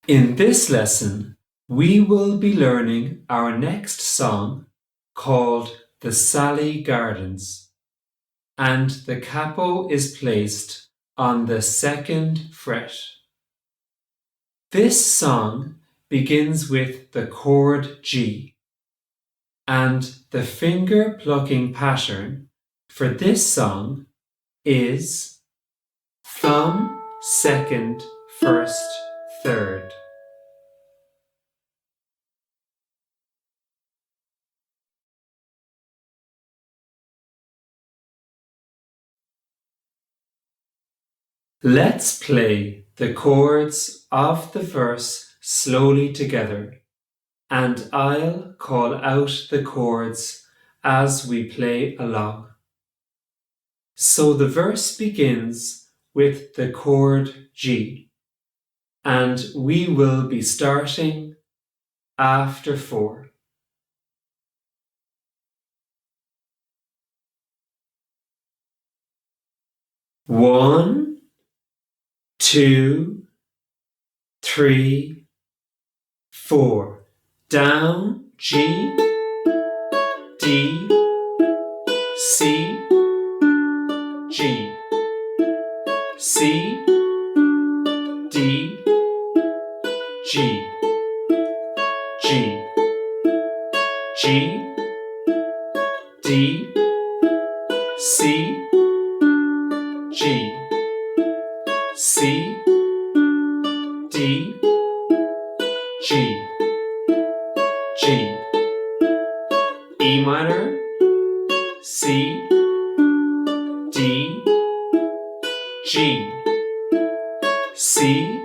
In this lesson, we will be learning our next song called The Sally Gardens, and the capo is placed on the 2nd fret. This song begins with the chord G, and the finger plucking pattern for this song is thumb, 2nd, 1st, 3rd. Let's play the chords of the verse slowly together, and I'll call out the chords as we play along. So the verse begins with the chord G, and we will be starting after 4. One, 2, 3, 4. Down, G, D, C, G, C, D, G, G, G, D, C, G, C, D, G, G, E minor, C, D, G, C,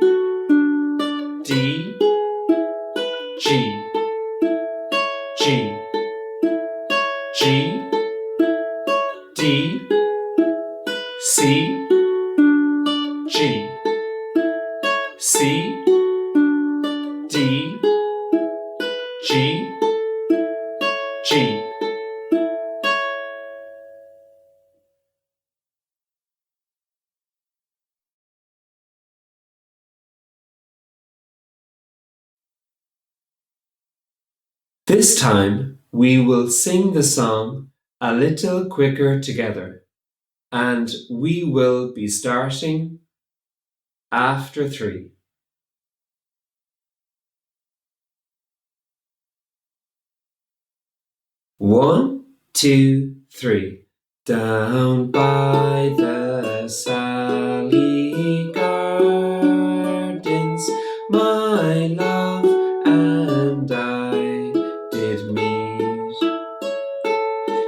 D, G, G, G, D, C, G, C, D, G, G. This time we will sing the song a little quicker together, and we will be starting after 3. 1, 2, 3. Down by the Sally Gardens, my love and I did meet.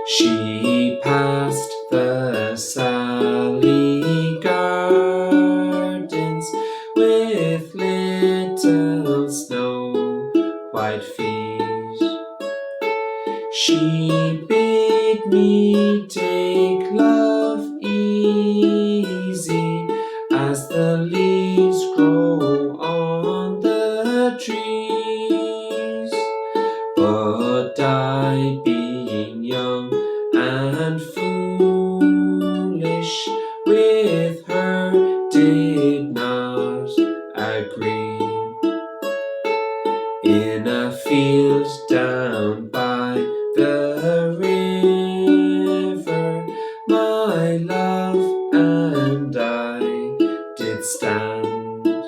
She passed the Sally Gardens with little snow white feet. She bid me take love easy as the leaves grow on the trees. But I, being young and foolish, with her did not agree. In a field down by the river, my love and I did stand,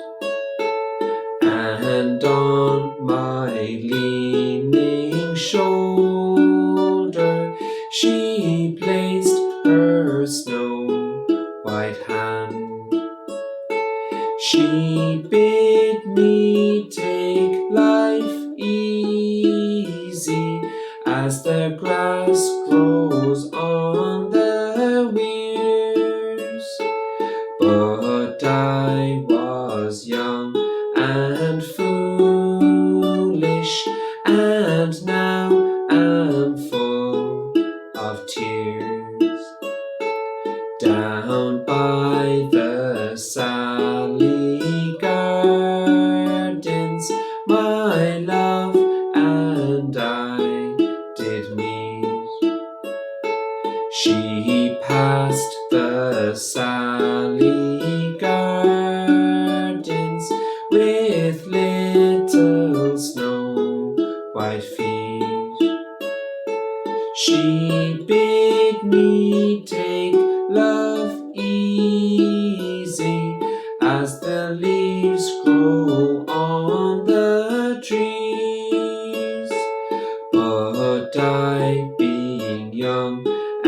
and on my leaning shoulder she placed her snow white hand. She bid me take life easy as the grass grows on the weirs. But I was young and foolish, and now am full of tears. Down by the Sally Gardens, my love and I did meet. She passed the Sally Gardens with little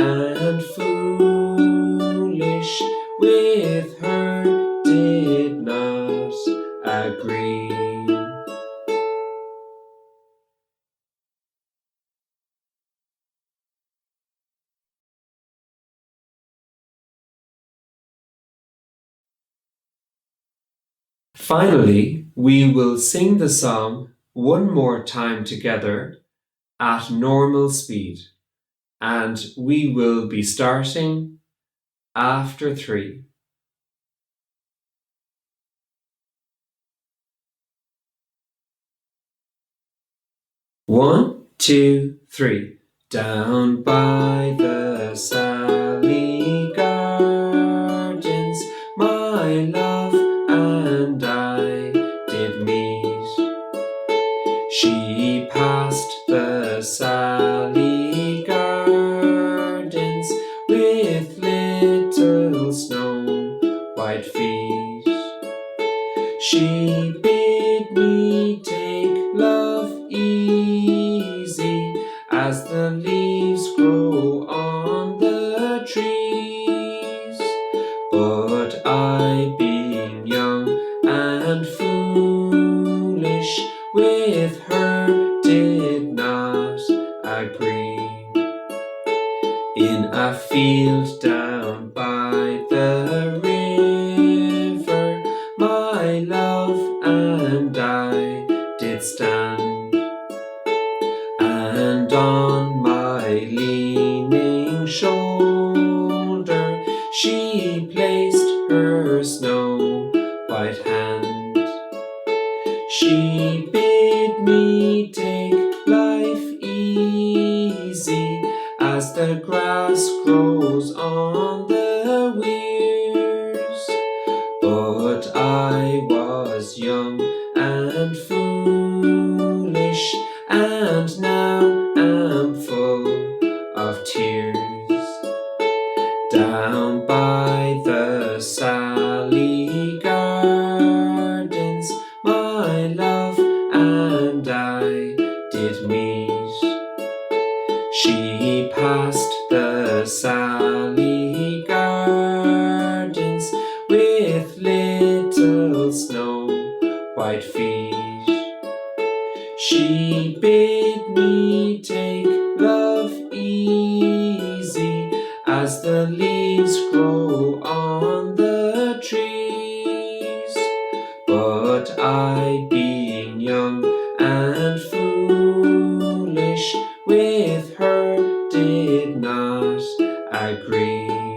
and foolish with her did not agree. Finally, we will sing the song one more time together at normal speed, and we will be starting after 3. 1, 2, 3. Down by the Sally Gardens, my love and I did meet. She passed the Sally Gardens with little snow white feet. She bid me take love easy as the leaves grow on the trees. But I, being young and foolish with her, did not agree. In a field down by the river, my love and I did stand, and on my leaning shoulder she placed her snow white hand. She bid me take life easy as the grass grows on the weirs. But I was young and foolish, and now am full of tears. Down by the Sally Gardens, my love and I did meet. She passed the Sally Gardens with little snow white feet. She bid me take love easy as the leaves grow on the trees. But I, being young and foolish with her, did not agree.